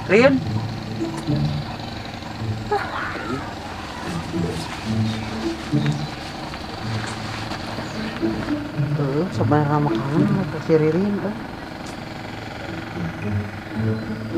Rin, sebenarnya makanan ke si Ririn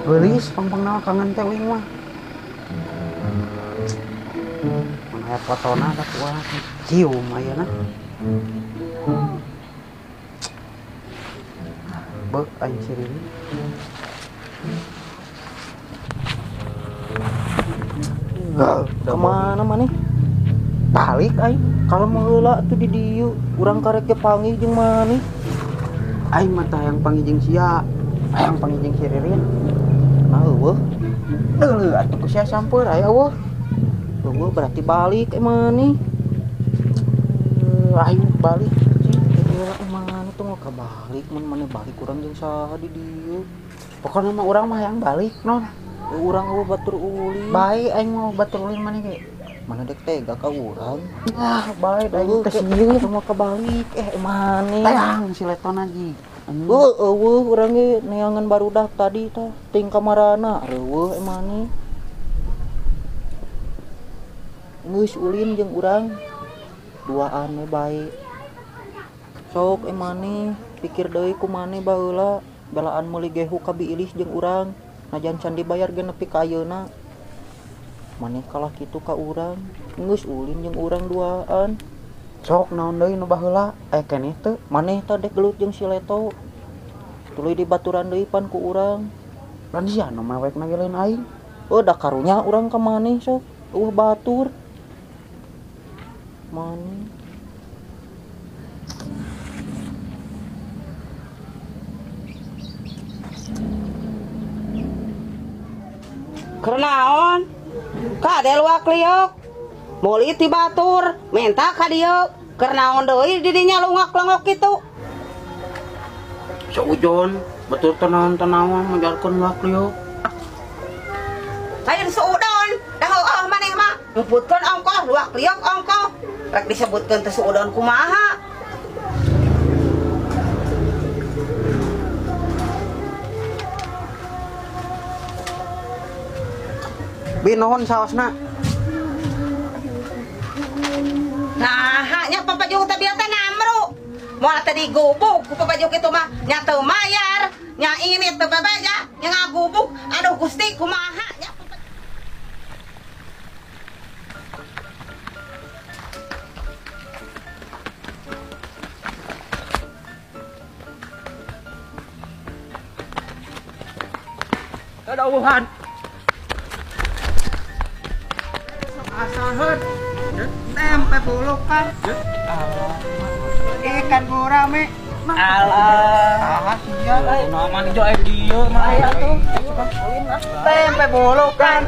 gelis pang-pang kangen tewing mah mana fotona ada kuat cium ayeuna beuk aing si Ririn kemana maneh balik aing kalau mau heula tuh di dieu urang karek ke panggih jeung maneh aing mah tah yang panggih jeung sia hayang panggih jeung si Ririn nah eueuh deuleu atuh ku sia sampeur aya eueuh berarti balik maneh aing balik mana tuh mau kabalik mana balik urang jeung saha di dieu pokoknya mah urang mah hayang balik non urang eueuh batur ulin bae aing mau batur ulin maneh ge mana dek tega ka urang bae aing teh sieun mau kabalik maneh tayang si leton aji eueuh urang ge neangan barudak tadi tah ting kamarana eueuh maneh geus ulin jeung urang duaan we bae sok maneh pikir deui ku maneh baheula belaan meuli gehu ka biilis jeung urang najan can dibayar ge nepi ka ayeuna maneh kalah kitu ka urang geus ulin jeung urang duaan sok naon deui nu baheula aya keneh teu maneh teh dek gelut jeung si Leto tuluy dibaturan deui pan ku urang lan sia nu mewek nageleun aing da karunya urang ka maneh sok batur maneh Kernaon? Kade luak liuk. Muli ti batur, minta ka dieu. Kernaon deui di dinya lungak-lengok kitu? Saujon, betul tenaon-tenaon menjalkeun luak liuk. Lain suudon, dah heueuh maneh mah. Nyebutkeun ongkoh luak liuk ongkoh. Rek disebutkeun teh suudon kumaha? Binohon saosna. Nah, nya papajuk teh bieu teh namru. Moal teh digubuk ku papajuk kitu mah nya teu mayar, nya ini teu bebeja, nya ngagubuk. Aduh Gusti kumaha nya Kadawuhan. Asaheun tempe bulukan ikan gurame alah sia euy nama ni joe dieu mah aya tuh tempe bulukan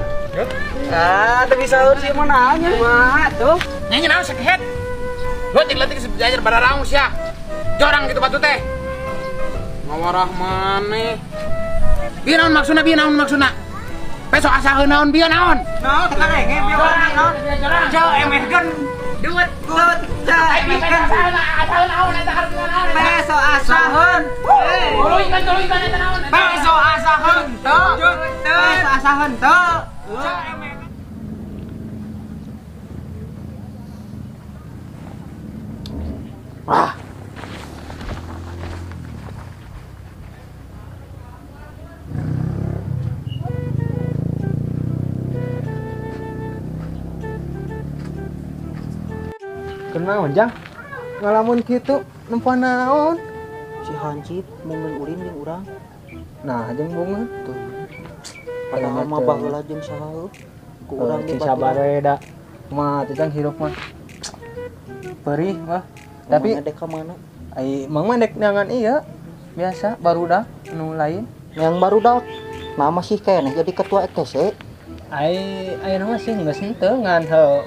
teu bisa eur sih mah naonnya kumaha tuh nyanyi naon sakehet leutik-leutik sejajar bararaung sia jorang gitu batu teh ngawarah maneh bieu naon maksudna besok asaheun naon bieu naon naon teu karenge bieu naon jauh emehkeun duit emehkeun asaheun naon eta hartina naon beso asaheun tuluy kan eta naon beso asaheun teu beso asaheun teu wah kenaon jang ngalamun kitu nempa naon si Hancip mungkin ulin jeung urang nah jeung bunga tuh padahal mah baheula jeung saha ku urang ge sabar we da mah teh hirup mah perih mah tapi dek ka mana ai mang mah dek neangan ieu biasa barudak nu lain yang barudak nah masih keneh jadi ketua ETC ai nama sih geus henteu ngan heuh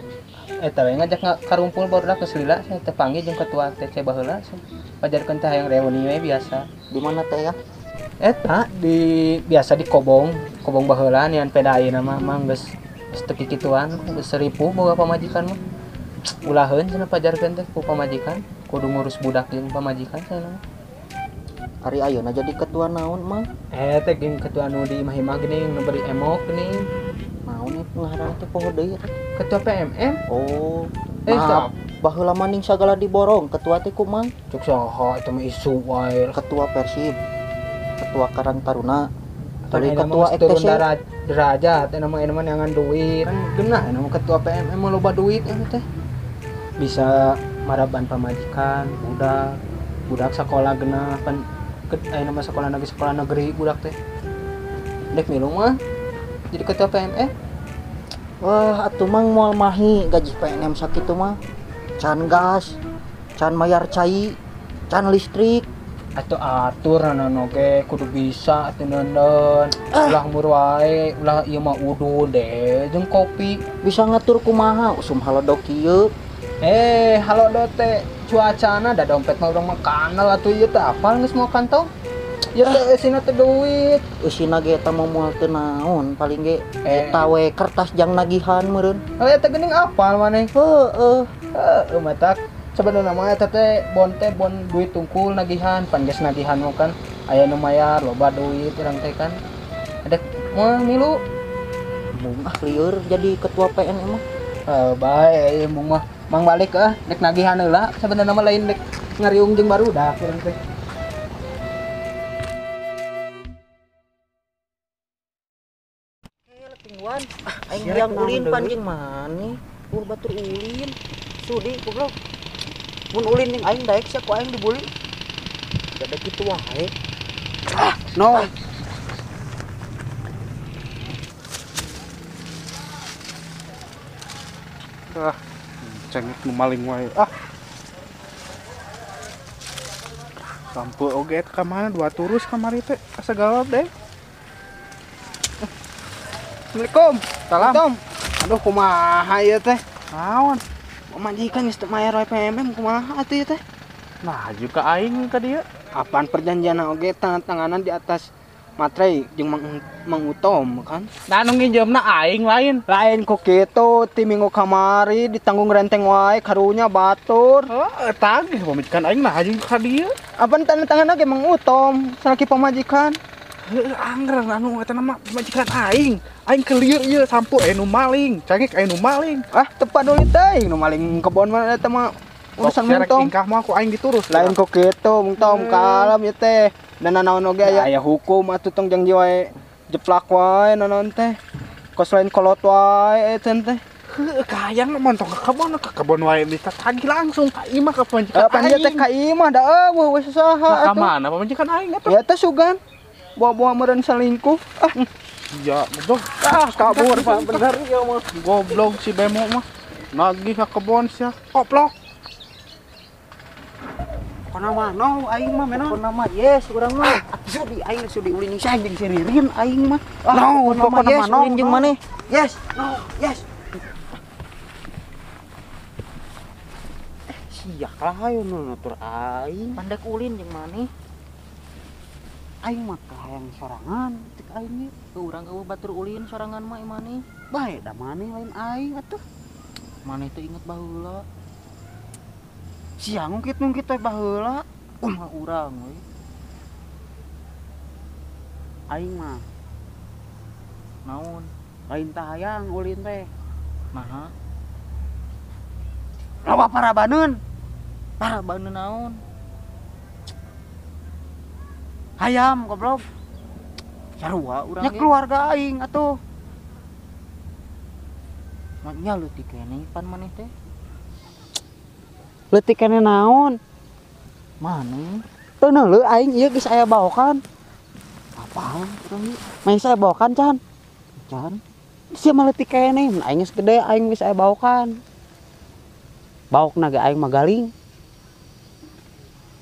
Eta we ngajak karumpul barudak geus lila saya teh panggil jeung ketua TC baheula pajarkeun teh hayang reuni we biasa. Di mana teh ya? Eta biasa di kobong baheula nian pedaina mah geus teu kikituan geus seripuh boga pamajikan mah. Ulaheun cenah pajarkeun teh ku pamajikan kudu ngurus budak jeung pamajikan cenah. Ari ayeuna jadi ketua naon mah? Teh geuning ketua nu di Imah geuning nu beri emok geuning. Naon ngaranna teh poho deui eta? Ketua PMM. Oh. Maaf, baheula maning sagala diborong ketua teh kumaha? cuk saha eta mah isu wae. Ketua Persib. Ketua Karang Taruna. Tadi Ketua ketua turun FTC. derajat eta mah nyangan duit. Kan geunah eta mah ketua PMM mah loba duit eta teh. Bisa maraban pamajikan, budak sekolah genah pan nama sekolah negeri budak teh. Dek milu mah jadi ketua PMM. Wah, atuh mang moal mahi gaji PNM sakitu mah. Can gas, can mayar cai, can listrik. Atuh atur oge kudu bisa atuh neundeun. Ulah mur wae, ulah ieu mah udul deh jeung kopi. Bisa ngatur kumaha usum halodok kieu. Halo dote cuacana da dompet mah urang mah kanal atuh ieu teh apal geus mau kantong. Ya teh eusina teh duit. Eusina ge eta mah moal teu naon, paling ge eta we kertas jang nagihan meureun. Eta geuning apal maneh. Heueuh. Mah tak sebenarnya mah eta teh bon duit tungkul nagihan, pan geus nagihan mah kan aya nu mayar loba duit urang teh kan. Adek mah milu. Mung lieur jadi ketua PNM mah. Bae ieu mah mang balik dek nagihan heula sebenarnya mah lain dek ngariung jeung barudak urang teh. Tingguan, aing yang ulin panjang mani, batur ulin, sudi goblok. Mun ulin yang aing daek sia ku aing dibuli. Ada kitu wae. No. Cengek nu maling wae. Sampo oge ka mana dua turus kamari teh asa galap deh. Assalamualaikum. Salam. Aduh kumaha ieu teh? Naon? Pamajikan geus teu mayar wae PMM kumaha atuh ieu teh? Nah, juga aing ka dieu. Apaan perjanjianna oge tangan di atas materai jeung Mang Utom kan? Nah, nu nginjeumna aing lain. Lain ku kitu ti minggu kamari ditanggung renteng wae karunya batur. Tagih pamajikan aing nah jeung ka dieu. Apaan tangan ge Mang Utom salaki pamajikan? Anggrang anu eta nama pamajikan aing. Aing kelieur ieu sampo nu maling. Cengek nu maling. Tepat deui teh nu maling kebon mah eta mah urusan Mang Utom. Tingkah mah ku aing diturus. Lain ku kitu Mang Utom kalem ieu teh. Dan nanaon oge aya hukum atuh tong janji wae jeplak wae nanaon teh. Kos lain kolot wae ecen teh. Kayang montong ke kebon wae bisa tagih langsung ka imah ka pamajikan Panjat teh ka imah da eueuh we saha atuh. Ka mana pamajikan aing atuh? Ya teh sugan. Bawa meureun selingkuh. Iya, goblok. Kabur Pak, bener ieu mah. Goblok si bemo mah. Nagih ka kebon sia. Koplok. Kana mah no aing mah menon. Nama yes urang mah. Sudi aing sudi ulin saya jeung siririn aing mah. No, Pokona yes, mah ulin jeung maneh. Yes, no, yes. Siak lah ayo nu nutur aing. Pandek ulin jeung maneh. Aing mah kahayang sorangan tik aing ge. Urang eueuh batur ulin sorangan mah maneh. Bae da maneh lain aing atuh. Maneh teh inget baheula. Siang ngungkit teh baheula. Kumaha urang we. Aing mah Naon? lain tah hayang ulin teh. Naha? Loba parabaneun. Parabaneun naon? Hayam goblok. Sarua urang Nya keluarga aing atuh. Nya leutik keneh pan maneh teh. Leutik keneh naon? Maneh? Teu neuleuh aing ieu geus aya baokan. Apaan urang ieu? Main saya baokan can. Can? Sia mah leutik keneh, mun aing geus gede aing geus aya baokan. Baokna ge aing mah galing.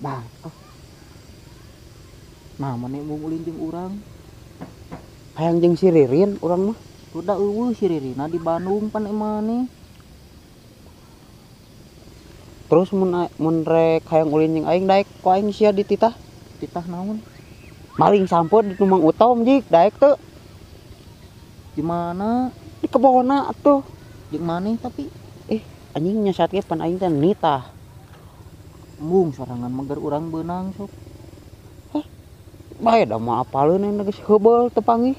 Bang. Nah, maneh mau ulin jeung urang. Hayang jeung si Ririn urang mah. Udah eueuh si Ririna di Bandung pan maneh. Terus mun rek hayang ulin jeung aing daek ku aing sia dititah. Titah naon? Maling sampeur di Tumang Utom jik daek teu Gimana? di kebona atuh. Jeung maneh tapi Anjing nyasat ge pan aing teh nitah. embung sorangan mager urang beunang sok. Bae da mah apaleun aya geus heubeul teu panggih.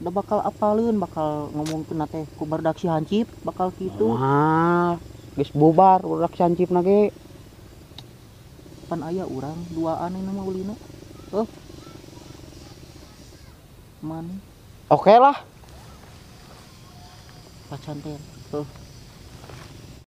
Da bakal apaleun bakal ngomongkeun teh ku barudak si Hancip bakal kitu. Mah geus bubar udak sancipna ge. Pan aya urang duaan nama ulina. Maneh Oke lah. pacan teh.